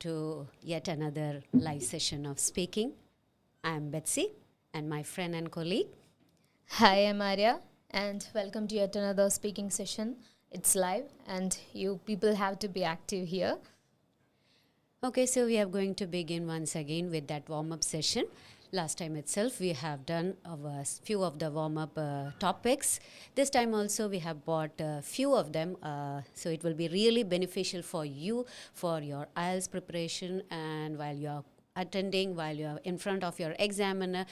to yet another live session of speaking. I'm Betsy and my friend and colleague. Hi, I'm Arya, and welcome to yet another speaking session. It's live, and you people have to be active here. Okay, so we are going to begin once again with that warm-up session. Last time itself, we have done a few of the warm-up topics. This time also, we have brought a few of them, so it will be really beneficial for you for your IELTS preparation and while you are attending, while you are in front of your examiner.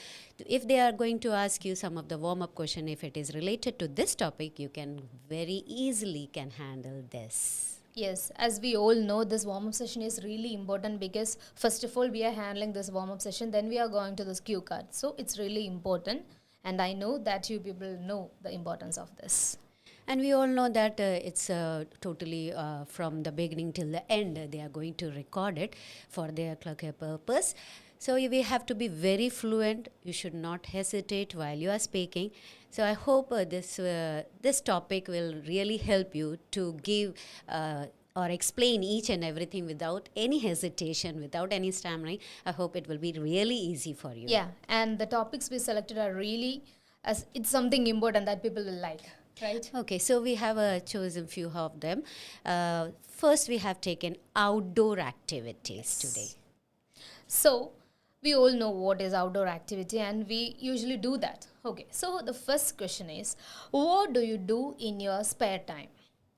If they are going to ask you some of the warm-up question, if it is related to this topic, you can very easily can handle this. Yes, as we all know, this warm up session is really important because, first of all, we are handling this warm up session, then we are going to this cue card. So it's really important, and I know that you people know the importance of this. And we all know that it's totally from the beginning till the end, they are going to record it for their purpose. So we have to be very fluent. You should not hesitate while you are speaking. So I hope this topic will really help you to give or explain each and everything without any hesitation, without any stammering. I hope it will be really easy for you. Yeah, and the topics we selected are really, as it's something important that people will like. Right. Okay, so we have chosen few of them. First, we have taken outdoor activities today. So, we all know what is outdoor activity and we usually do that. Okay, so the first question is, what do you do in your spare time?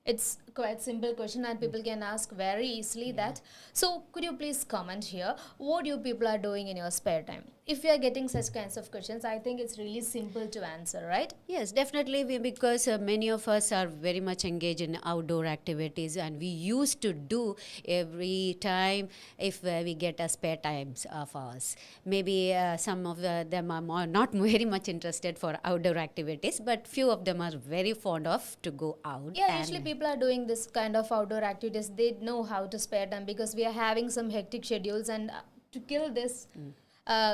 It's quite simple question and people can ask very easily that. So, could you please comment here what you people are doing in your spare time? If you are getting such kinds of questions, I think it's really simple to answer, right? Yes, definitely, because many of us are very much engaged in outdoor activities and we used to do every time if we get a spare times of ours. Maybe some of them are not very much interested for outdoor activities, but few of them are very fond of to go out. Yeah, usually people are doing this kind of outdoor activities. They know how to spare time because we are having some hectic schedules and to kill this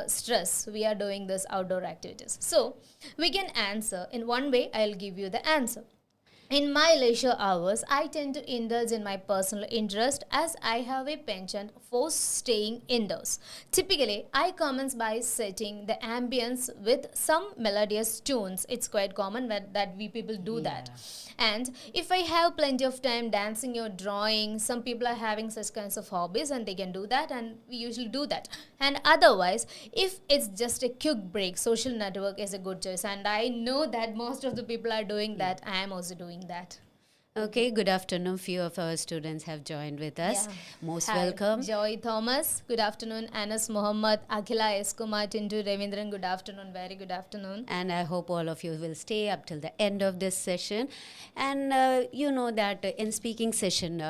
stress, we are doing this outdoor activities. So we can answer in one way. I'll give you the answer. In my leisure hours, I tend to indulge in my personal interest as I have a penchant for staying indoors. Typically, I commence by setting the ambience with some melodious tunes. It's quite common that we people do that. And if I have plenty of time dancing or drawing, some people are having such kinds of hobbies and they can do that, and we usually do that. And otherwise, if it's just a quick break, social network is a good choice. And I know that most of the people are doing that. I am also doing that. Okay, good afternoon. Few of our students have joined with us. Most Hi. welcome. Joy Thomas, good afternoon. Anas Muhammad, Akhila S. Kumar, Tindu Ravindran, good afternoon. Very good afternoon. And I hope all of you will stay up till the end of this session. And you know that in speaking session,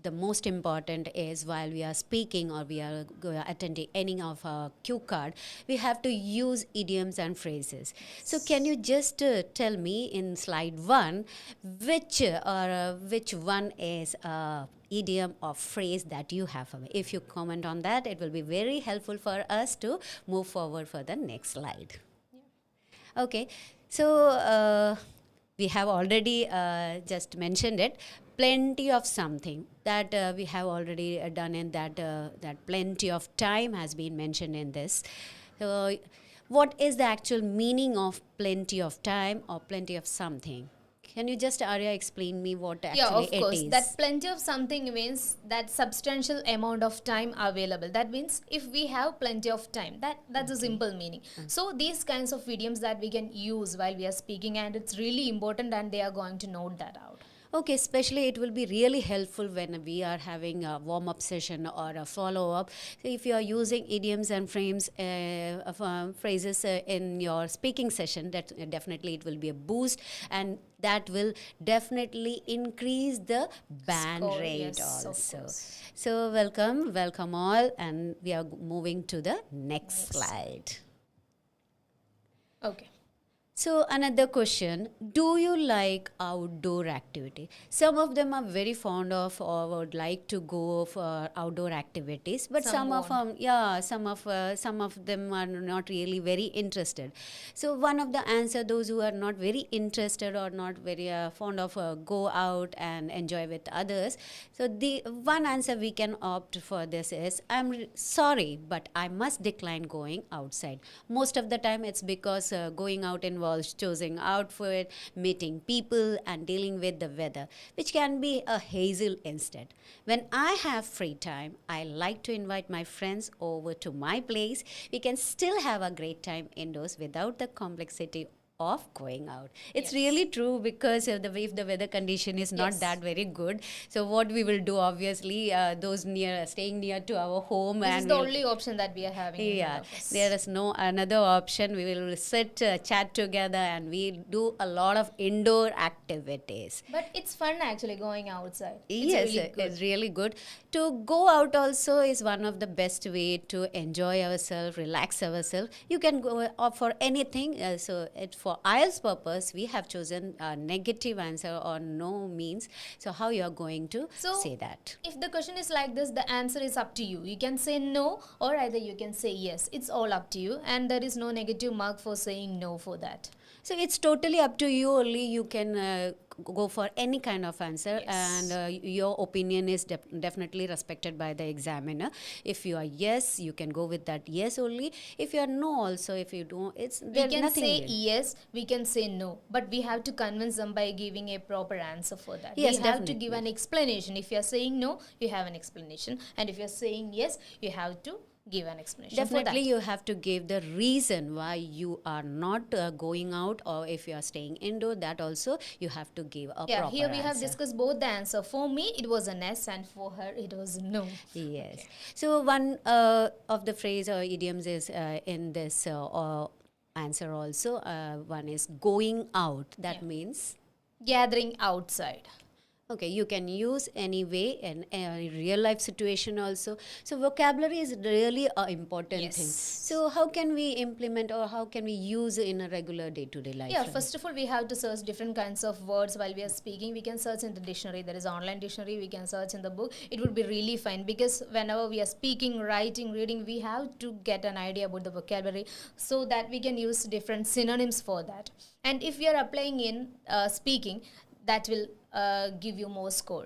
the most important is while we are speaking or we are attending any of our cue card, we have to use idioms and phrases. So can you just tell me in slide 1 which one is idiom or phrase that you have? If you comment on that, it will be very helpful for us to move forward for the next slide. Okay, so we have already just mentioned it. Plenty of something that we have already done in that that plenty of time has been mentioned in this. What is the actual meaning of plenty of time or plenty of something? Can you just, Arya, explain me what actually of course. it is? That plenty of something means that substantial amount of time available. That means if we have plenty of time, that's a simple meaning. So these kinds of idioms that we can use while we are speaking, and it's really important and they are going to note that out. Okay, especially it will be really helpful when we are having a warm-up session or a follow-up. So if you are using idioms and phrases in your speaking session, that definitely it will be a boost, and that will definitely increase the band Score, rate yes, also. So welcome all, and we are moving to the next slide. Okay. So another question, do you like outdoor activity? Some of them are very fond of or would like to go for outdoor activities, but Some some of won't. them, yeah, some of them are not really very interested. So one of the answer, those who are not very interested or not very fond of go out and enjoy with others. So the one answer we can opt for this is, sorry, but I must decline going outside. Most of the time it's because going out involves choosing outfit, meeting people and dealing with the weather, which can be a hassle instead. When I have free time, I like to invite my friends over to my place. We can still have a great time indoors without the complexity of going out. It's Yes. really true because if the weather condition is not Yes. that very good, so what we will do, obviously, those staying near to our home, This is and the we'll, only option that we are having in front yeah, of us. there is no another option. We will sit, chat together, and we do a lot of indoor activities. But it's fun actually going outside. It's Yes, really good. it's really good. To go out also is one of the best way to enjoy ourselves, relax ourselves. You can go for anything. So for IELTS purpose, we have chosen a negative answer or no means. So how you are going to So, say that? if the question is like this, the answer is up to you. You can say no or either you can say yes. It's all up to you, and there is no negative mark for saying no for that. So it's totally up to you. Only you can go for any kind of answer, Yes. and your opinion is definitely respected by the examiner. If you are yes, you can go with that yes only. If you are no, also if you don't, it's We there's can nothing. say there. yes, we can say no, but we have to convince them by giving a proper answer for that. Yes, we have to give definitely. an explanation. If you are saying no, you have an explanation, and if you are saying yes, you have to give an explanation Definitely, for that. you have to give the reason why you are not going out, or if you are staying indoor. That also you have to give a Yeah, proper here we have answer. discussed both the answer. For me, it was an yes, and for her, it was no. Yes. Okay. So one of the phrase or idioms is in this answer also. One is going out. That Yeah. means, Gathering outside. okay, you can use any way in a real life situation also. So vocabulary is really a important Yes. thing. So how can we implement or how can we use in a regular day-to-day life? Yeah, first of all, we have to search different kinds of words while we are speaking. We can search in the dictionary. There is online dictionary. We can search in the book. It would be really fine because whenever we are speaking, writing, reading, we have to get an idea about the vocabulary so that we can use different synonyms for that. And if we are applying in speaking, that will give you more score.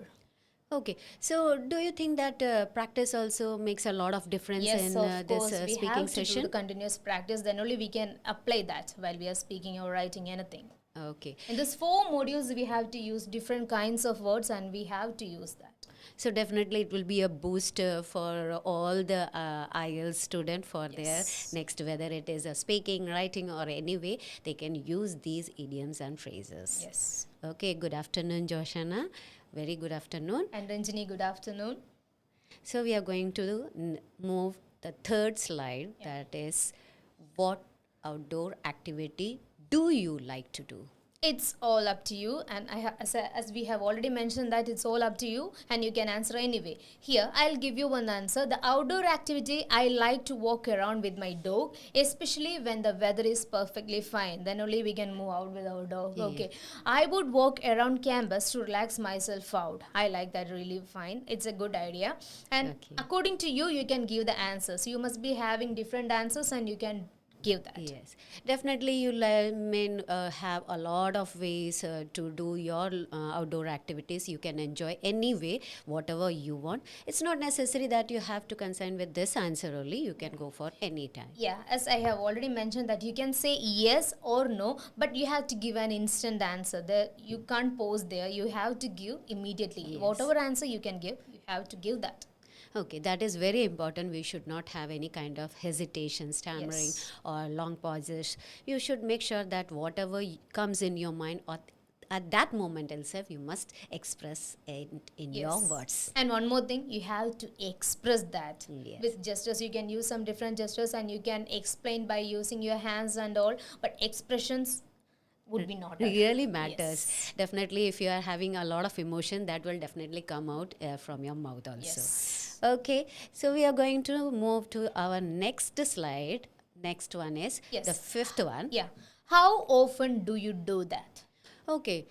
Okay, so do you think that practice also makes a lot of difference Yes, in of this course, we speaking have to do session? the continuous practice. Then only we can apply that while we are speaking or writing anything. Okay. In this 4 modules, we have to use different kinds of words, and we have to use that. So definitely it will be a boost for all the IELTS student for Yes. their next, whether it is a speaking, writing or any way, they can use these idioms and phrases. Yes. Okay, good afternoon, Joshana. Very good afternoon. And Ranjini, good afternoon. So we are going to move the third slide, that is, what outdoor activity do you like to do? It's all up to you, and as we have already mentioned that it's all up to you, and you can answer anyway. Here, I'll give you one answer. The outdoor activity, I like to walk around with my dog, especially when the weather is perfectly fine. Then only we can move out with our dog. Yeah. Okay. I would walk around campus to relax myself out. I like that really fine. It's a good idea. And Okay. according to you, you can give the answers. You must be having different answers, and you can give that. Yes, definitely you may have a lot of ways to do your outdoor activities. You can enjoy any way, whatever you want. It's not necessary that you have to concern with this answer only. You can go for any time. Yeah, as I have already mentioned that you can say yes or no, but you have to give an instant answer. You can't pause there. You have to give immediately. Yes. Whatever answer you can give, you have to give that. Okay, that is very important. We should not have any kind of hesitation, stammering, Yes. or long pauses. You should make sure that whatever comes in your mind or at that moment itself, you must express it in your Yes. words. And one more thing, you have to express that Yes. with gestures. You can use some different gestures, and you can explain by using your hands and all, but expressions would be not Really matters. Yes. Definitely, if you are having a lot of emotion, that will definitely come out from your mouth also. Yes. Okay, so we are going to move to our next slide. Next one is Yes. the fifth one. Yeah. How often do you do that? Okay.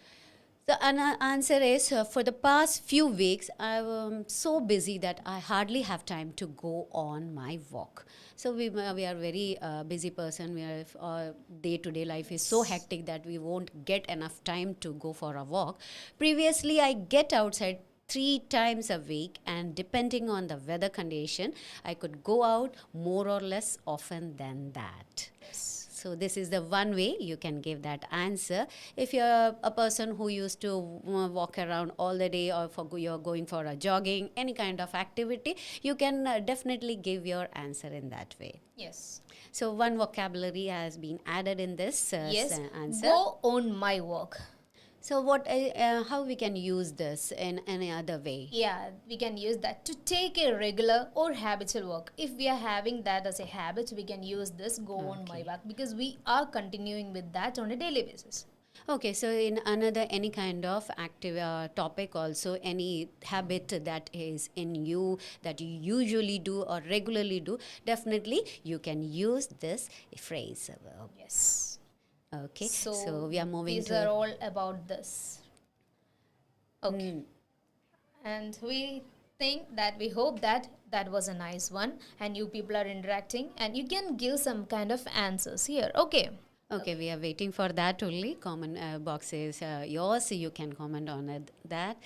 The answer is for the past few weeks, I'm so busy that I hardly have time to go on my walk. So we are very busy person. We are our day to day life is so hectic that we won't get enough time to go for a walk. Previously, I get outside 3 times a week, and depending on the weather condition, I could go out more or less often than that. So this is the one way you can give that answer. If you're a person who used to walk around all the day, or you're going for a jogging, any kind of activity, you can definitely give your answer in that way. Yes. So one vocabulary has been added in this Yes. answer. Go on my walk. So how we can use this in any other way? Yeah, we can use that to take a regular or habitual walk. If we are having that as a habit, we can use this go on my walk, because we are continuing with that on a daily basis. Okay, so in another any kind of active topic also, any habit that is in you that you usually do or regularly do, definitely you can use this phrase. Yes. Okay, so we are moving these to... are all about this. Okay. And we hope that that was a nice one, and you people are interacting, and you can give some kind of answers here. Okay. Okay, we are waiting for that only. Comment box is yours. You can comment on it, that.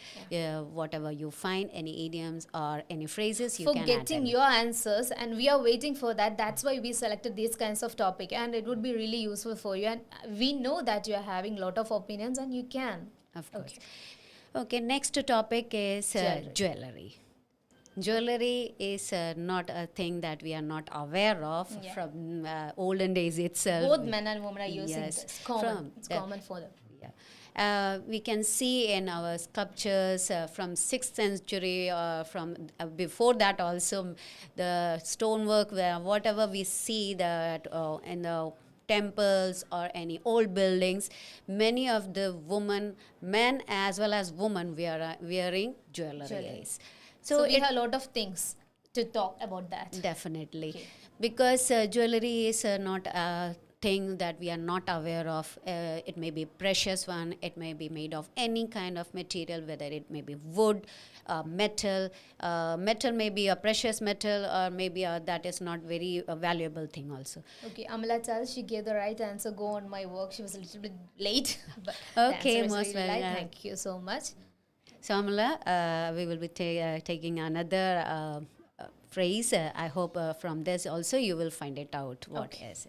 Whatever you find, any idioms or any phrases, you For can add getting in. your answers, and we are waiting for that. That's why we selected these kinds of topic, and it would be really useful for you. And we know that you are having a lot of opinions, and you can. Of course. Okay, next topic is jewelry. Jewelry is not a thing that we are not aware of from olden days itself. Both men and women are using Yes, this. Common. It's common for them. Yeah. We can see in our sculptures from 6th century, from before that also, the stonework, where whatever we see that in the temples or any old buildings, many of the men as well as women, wearing jewelry. So we have a lot of things to talk about that. Definitely. Okay. Because jewelry is not a thing that we are not aware of. It may be precious one, it may be made of any kind of material, whether it may be wood, metal. Metal may be a precious metal, or maybe that is not very valuable thing also. Okay, Amala Charles, she gave the right answer. Go on my work. She was a little bit late. But Okay, the answer is most really right. well. Thank you so much. So Amala, we will be taking another phrase. I hope from this also you will find it out what is.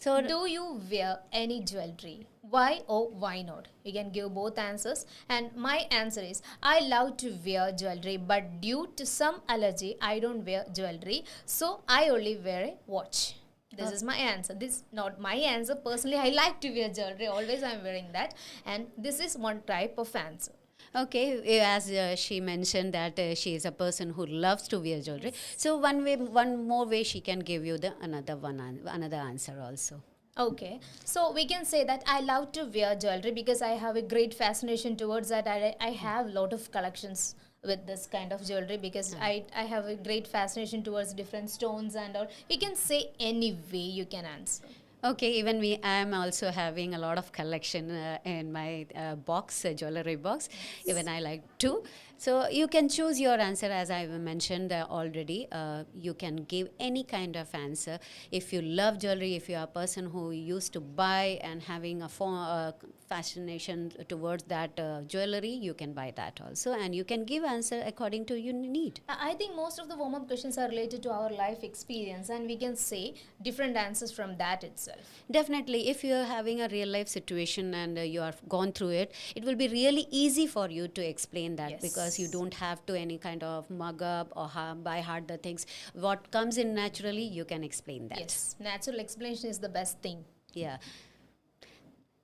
So do you wear any jewelry? Why or why not? You can give both answers. And my answer is, I love to wear jewelry, but due to some allergy, I don't wear jewelry. So I only wear a watch. This is my answer. This is not my answer. Personally, I like to wear jewelry. Always I'm wearing that. And this is one type of answer. Okay, as she mentioned that she is a person who loves to wear jewelry. So one more way she can give you the another answer also. Okay, so we can say that I love to wear jewelry because I have a great fascination towards that. I have a lot of collections with this kind of jewelry because I have a great fascination towards different stones and all. You can say any way you can answer. Okay, even I am also having a lot of collection in my box, jewelry box. Even I like to. So you can choose your answer, as I mentioned already. You can give any kind of answer. If you love jewelry, if you are a person who used to buy and having a fascination towards that jewelry, you can buy that also, and you can give answer according to your need. I think most of the warm-up questions are related to our life experience, and we can say different answers from that itself. Definitely, if you are having a real life situation and you are gone through it, it will be really easy for you to explain that because you don't have to any kind of mug up or by heart the things. What comes in naturally, you can explain that. Yes, natural explanation is the best thing. Yeah.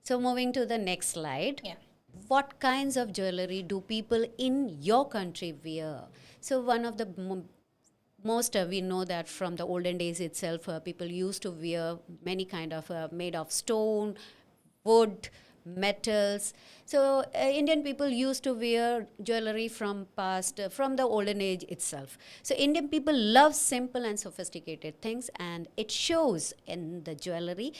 So moving to the next slide. Yeah. What kinds of jewelry do people in your country wear? So one of the most we know that from the olden days itself, people used to wear many kind of made of stone, wood, metals. So Indian people used to wear jewelry from past, from the olden age itself. So Indian people love simple and sophisticated things, and it shows in the jewelry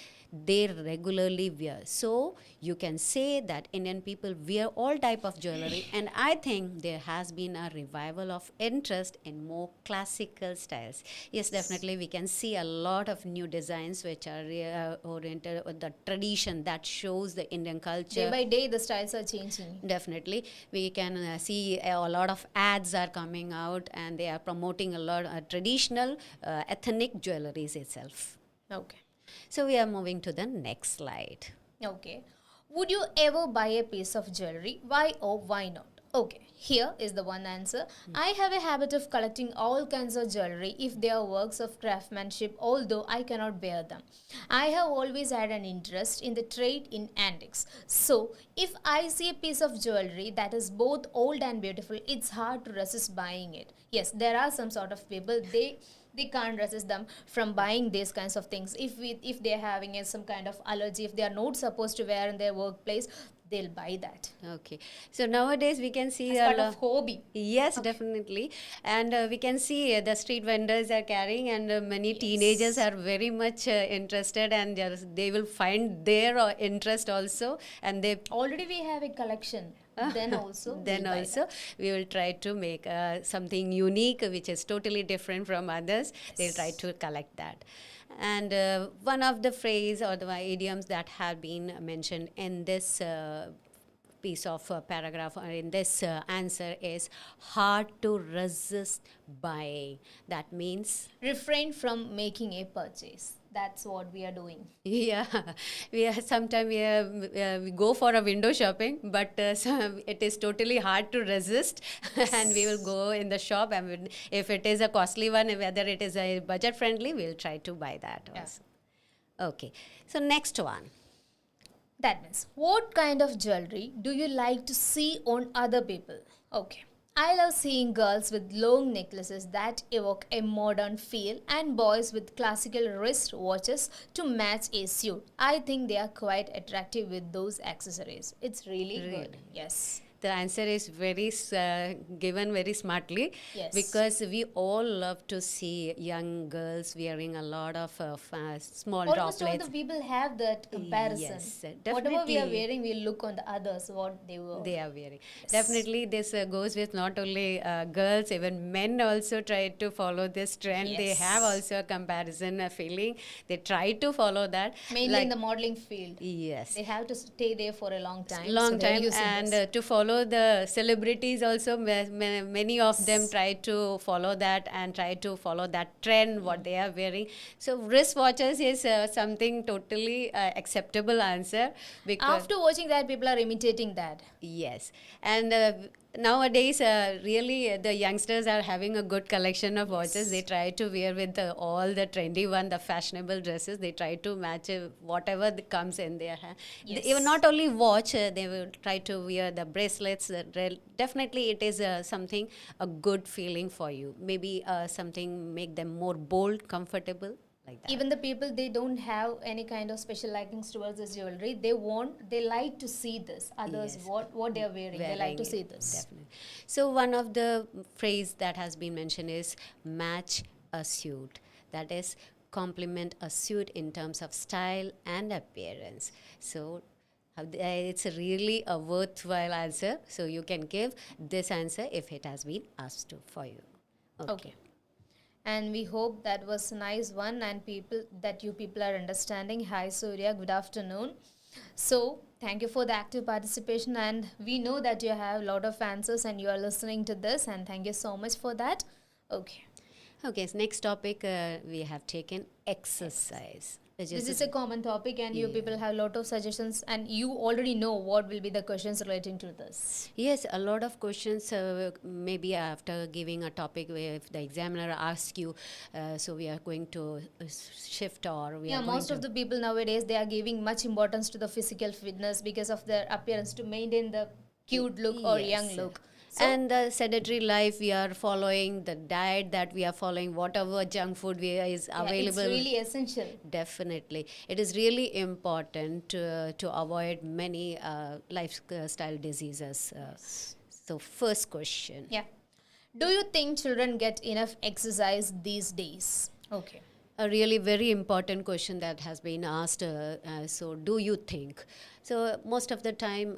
they regularly wear. So you can say that Indian people wear all type of jewelry, and I think there has been a revival of interest in more classical styles. Yes, definitely we can see a lot of new designs which are oriented with the tradition that shows the Indian culture. Day by day, the styles are changing. Definitely, we can see a lot of ads are coming out, and they are promoting a lot of traditional ethnic jewelries itself. Okay. So we are moving to the next slide. Okay. Would you ever buy a piece of jewelry? Why or why not? Okay, here is the one answer. I have a habit of collecting all kinds of jewelry if they are works of craftsmanship, although I cannot bear them. I have always had an interest in the trade in antiques. So, if I see a piece of jewelry that is both old and beautiful, it's hard to resist buying it. Yes, there are some sort of people, they can't resist them from buying these kinds of things. If they're having some kind of allergy, if they are not supposed to wear in their workplace, they'll buy that Okay, so nowadays we can see as part of hobby. Yes, definitely. And we can see the street vendors are carrying, and many teenagers are very much interested, and they will find their interest also. And they Already we have a collection. Then also then we'll buy also that. we will try to make something unique which is totally different from others. They'll try to collect that. And one of the phrase or the idioms that have been mentioned in this piece of paragraph or in this answer is hard to resist buying. That means Refrain from making a purchase. That's what we are doing. yeah, we are sometimes we go for a window shopping, but it is totally hard to resist, and we will go in the shop, and if it is a costly one, whether it is a budget friendly, we'll try to buy that Yeah. also. Okay, so next one. That means, what kind of jewelry do you like to see on other people? Okay. I love seeing girls with long necklaces that evoke a modern feel and boys with classical wrist watches to match a suit. I think they are quite attractive with those accessories. It's really good. Really? Yes. The answer is very given very smartly, Yes. because we all love to see young girls wearing a lot of small Almost all droplets. the people have that comparison. Yes, Whatever we are definitely. wearing, we look on the others, what they were. They are wearing. Definitely, this goes with not only girls, even men also try to follow this trend. They Yes. have also a comparison feeling. They try to follow that. Mainly in the modeling field. Yes. They have to stay there for a long time. Long so they're time, using and this. to follow the celebrities also, many of them try to follow that and try to follow that trend what they are wearing. So wristwatches is something totally acceptable answer, because After watching that, people are imitating that. yes, and nowadays really the youngsters are having a good collection of watches. They try to wear with all the trendy one, the fashionable dresses. They try to match whatever comes in their hand. Yes. Even not only watch, they will try to wear the bracelets. Definitely it is something, a good feeling for you. Maybe something make them more bold, comfortable, like that. Even the people, they don't have any kind of special likings towards this jewelry. They like to see this. Others, Yes. what they are wearing, they like to Wearing see it, this. Definitely. So one of the phrase that has been mentioned is match a suit. That is, complement a suit in terms of style and appearance. So it's really a worthwhile answer. So you can give this answer if it has been asked to for you. Okay. And we hope that was a nice one, and you people are understanding. Hi Surya, good afternoon. So thank you for the active participation, and we know that you have a lot of answers and you are listening to this, and thank you so much for that. Okay. Okay, so next topic we have taken exercise. Which This is a common topic, and you people have a lot of suggestions, and you already know what will be the questions relating to this. Yes, a lot of questions. Maybe after giving a topic, where if the examiner asks you, so we are going to shift, or we Yeah, are going most to of the people nowadays, they are giving much importance to the physical fitness because of their appearance to maintain the cute look or Yes. young look. And the sedentary life we are following, the diet that we are following, whatever junk food is Yeah, available. it's really essential. Definitely. It is really important to avoid many lifestyle diseases. So, first question. Yeah. Do you think children get enough exercise these days? Okay. A really very important question that has been asked. So, do you think? So, most of the time,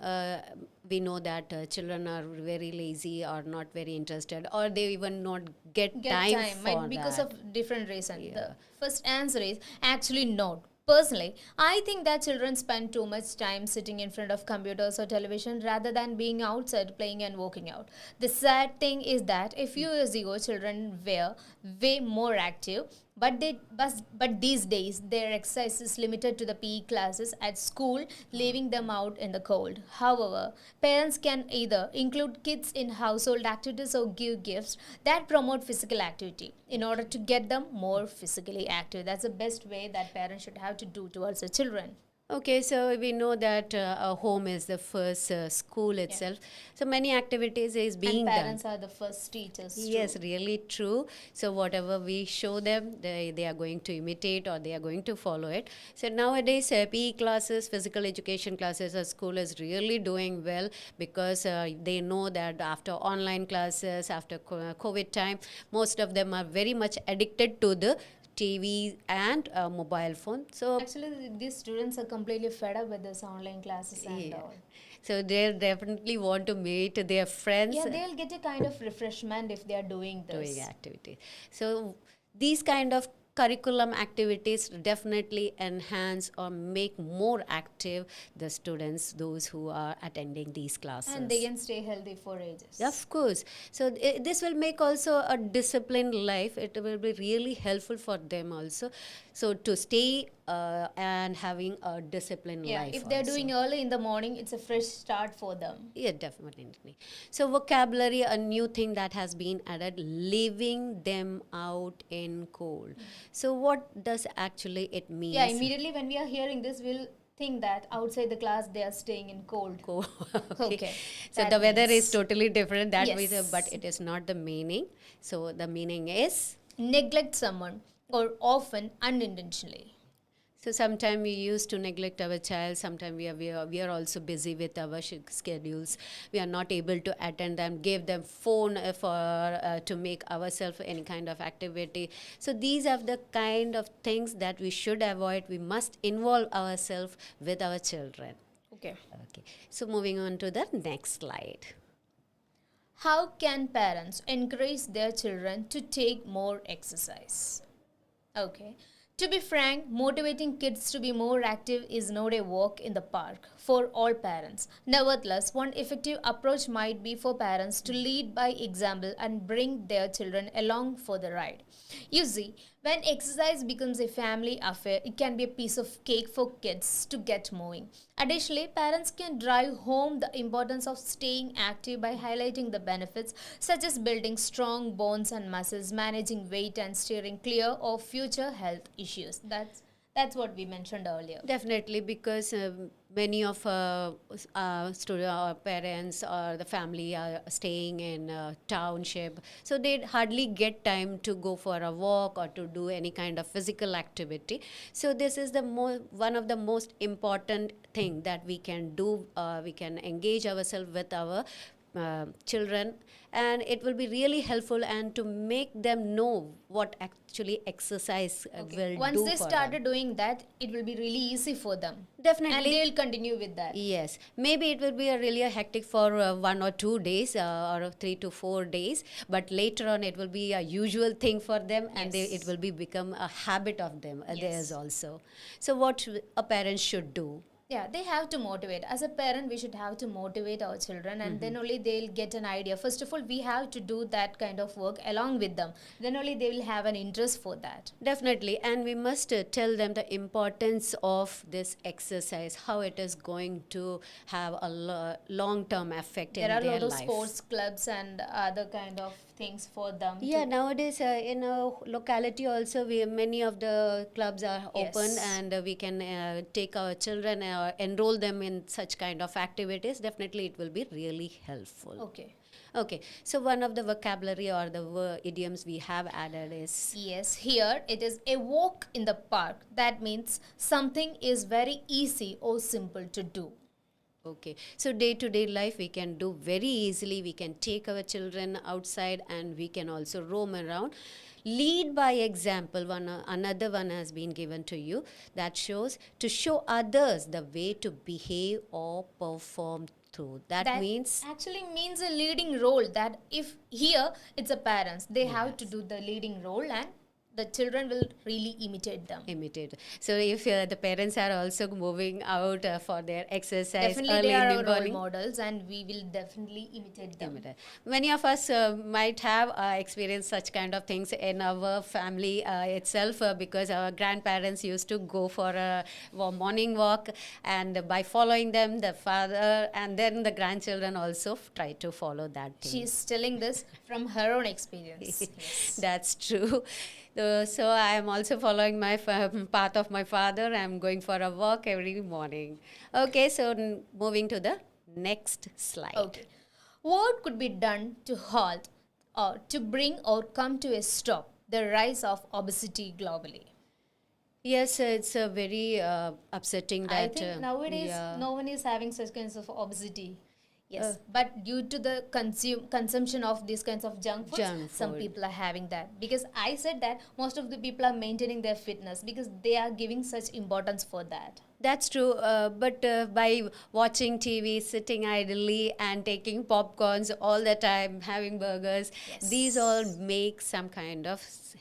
we know that children are very lazy or not very interested, or they even not get time for might because that. of different reason. Yeah. The first answer is actually not. Personally, I think that children spend too much time sitting in front of computers or television rather than being outside playing and walking out. The sad thing is that a few years ago children were way more active, but these days their exercise is limited to the PE classes at school, leaving them out in the cold. However, parents can either include kids in household activities or give gifts that promote physical activity in order to get them more physically active. That's the best way that parents should have to do towards their children. Okay, so we know that a home is the first school itself. So many activities is being And done. parents are the first teachers too. Yes, really true. So whatever we show them, they are going to imitate or they are going to follow it. So nowadays, PE classes, physical education classes at school is really doing well because they know that after online classes, after COVID time, most of them are very much addicted to the TV and mobile phone. So Actually, these students are completely fed up with this online classes and yeah. all. So they definitely want to meet their friends. Yeah, they'll get a kind of refreshment if they are doing this. Doing activity. So these kind of curriculum activities definitely enhance or make more active the students, those who are attending these classes. And they can stay healthy for ages. Of course. So this will make also a disciplined life. It will be really helpful for them also. So to stay and having a disciplined Yeah, life. if they're also. doing early in the morning, it's a fresh start for them. Yeah, definitely. So vocabulary, a new thing that has been added, leaving them out in cold. So what does actually it mean? Yeah, immediately when we are hearing this, we'll think that outside the class they are staying in cold. Okay. So That the weather is means- totally different. That Yes. way, but it is not the meaning. So the meaning is. Neglect someone or often unintentionally. So sometimes we used to neglect our child. Sometimes we are also busy with our schedules. We are not able to attend them, give them phone for to make ourselves any kind of activity. So these are the kind of things that we should avoid. We must involve ourselves with our children. Okay. Okay. So moving on to the next slide. How can parents encourage their children to take more exercise? Okay. To be frank, motivating kids to be more active is not a walk in the park for all parents. Nevertheless, one effective approach might be for parents to lead by example and bring their children along for the ride. You see, when exercise becomes a family affair, it can be a piece of cake for kids to get moving. Additionally, parents can drive home the importance of staying active by highlighting the benefits such as building strong bones and muscles, managing weight and steering clear of future health issues. That's what we mentioned earlier. Definitely, because many of student or parents or the family are staying in a township, so they hardly get time to go for a walk or to do any kind of physical activity. So this is the one of the most important thing that we can do. We can engage ourselves with our children, and it will be really helpful and to make them know what actually exercise will Once do they for started doing that, it will be really easy for them. Definitely. And they'll continue with that. Yes, maybe it will be a really hectic for 1 or 2 days or 3 to 4 days, but later on it will be a usual thing for them, and it will be become a habit of them. Theirs also. So what a parent should do. Yeah, they have to motivate. As a parent, we should have to motivate our children, and then only they'll get an idea. First of all, we have to do that kind of work along with them. Then only they will have an interest for that. Definitely, and we must tell them the importance of this exercise, how it is going to have a long-term effect in There are a their lot of life. sports clubs and other kind of things for them. Yeah, to nowadays in our locality also, many of the clubs are open, Yes. and we can take our children enroll them in such kind of activities. Definitely, it will be really helpful. Okay. Okay, so one of the vocabulary or the idioms we have added is Yes, here it is a walk in the park. That means something is very easy or simple to do. okay. So day to day life we can do very easily. We can take our children outside and we can also roam around. Lead by example. Another one has been given to you that shows to show others the way to behave or perform through. That That means actually means a leading role. That if here it's a parents, they have to yes. do the leading role and the children will really imitate them. Imitate. So if the parents are also moving out for their exercise Definitely early they in are the our role morning, models and we will definitely imitate them. imitate. Many of us might have experienced such kind of things in our family itself because our grandparents used to go for a morning walk, and by following them, the father and then the grandchildren also try to follow that thing. She's telling this from her own experience. Yes. That's true. So I am also following my path of my father. I'm going for a walk every morning. Okay, so moving to the next slide. Okay. What could be done to halt or to bring or come to a stop the rise of obesity globally? Yes, it's a very upsetting that. I think nowadays yeah. no one is having such kinds of obesity. Yes, but due to the consumption of these kinds of Junk some food. people are having that. Because I said that most of the people are maintaining their fitness because they are giving such importance for that. That's true, but by watching TV, sitting idly, and taking popcorns all the time, having burgers, Yes. these all make some kind of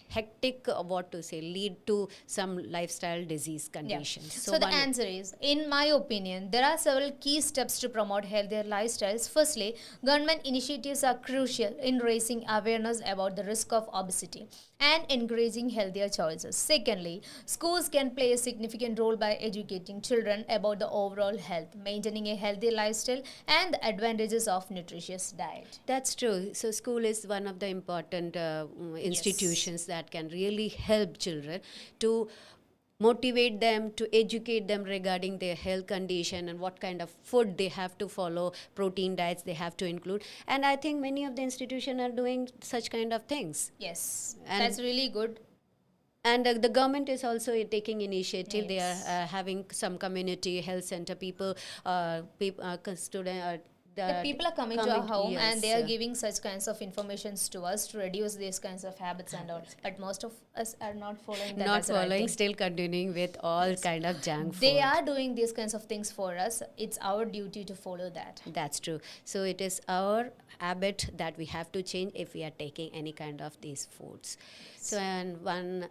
hectic, what to say, lead to some lifestyle disease Yeah. conditions. So the answer is, in my opinion, there are several key steps to promote healthier lifestyles. Firstly, government initiatives are crucial in raising awareness about the risk of obesity and encouraging healthier choices. Secondly, schools can play a significant role by educating children about the overall health, maintaining a healthy lifestyle, and the advantages of nutritious diet. That's true. So, school is one of the important institutions that can really help children to motivate them, to educate them regarding their health condition and what kind of food they have to follow, protein diets they have to include. And I think many of the institutions are doing such kind of things. Yes, And that's really good. and the government is also taking initiative. They are Yes. having some community health center people, student. The people are coming to our home and they are yes, giving such kinds of informations to us to reduce these kinds of habits and all. But most of us are not following that. not as the right following, thing. still continuing with all kind of junk food. They are doing these kinds of things for us. It's our duty to follow that. That's true. So it is our habit that we have to change if we are taking any kind of these foods. So and one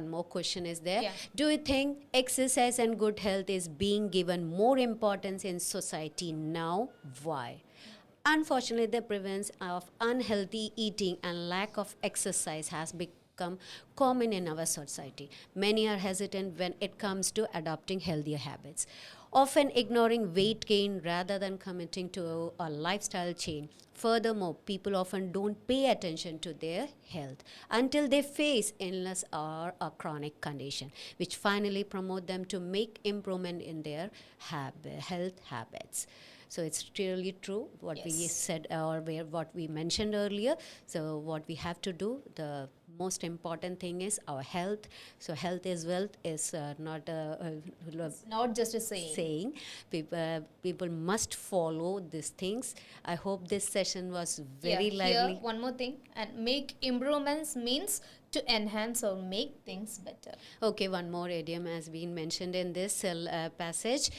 more question is there. Yeah. Do you think exercise and good health is being given more importance in society now? Why? Unfortunately, the prevalence of unhealthy eating and lack of exercise has become common in our society. Many are hesitant when it comes to adopting healthier habits, often ignoring weight gain rather than committing to a lifestyle change. Furthermore, people often don't pay attention to their health until they face illness or a chronic condition, which finally promote them to make improvement in their health habits. So it's really true what we Yes. said or what we mentioned earlier. So what we have to do, the most important thing is our health. So health is wealth is not a Not just a saying. saying. People must follow these things. I hope this session was very lively. Here, one more thing. And make improvements means to enhance or make things better. Okay, one more idiom has been mentioned in this passage,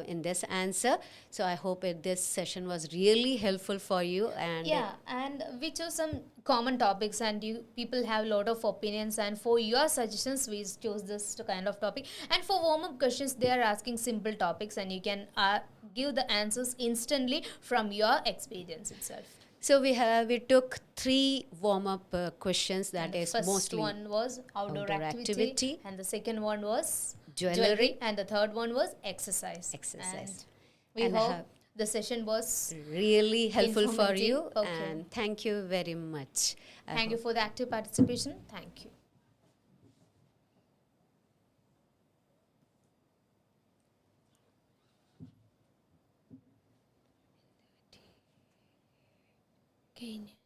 in this answer. So I hope this session was really helpful for you. And Yeah, and we chose some common topics and you people have a lot of opinions, and for your suggestions we chose this kind of topic, and for warm-up questions they are asking simple topics and you can give the answers instantly from your experience itself. so we took 3 warm-up questions And that the is first mostly one was outdoor activity, and the second one was Jewelry. and the third one was exercise. Exercise. And we And hope have- the session was really helpful for informative. you. Okay. And thank you very much. I Thank you hope- for the active participation. Thank you. Okay.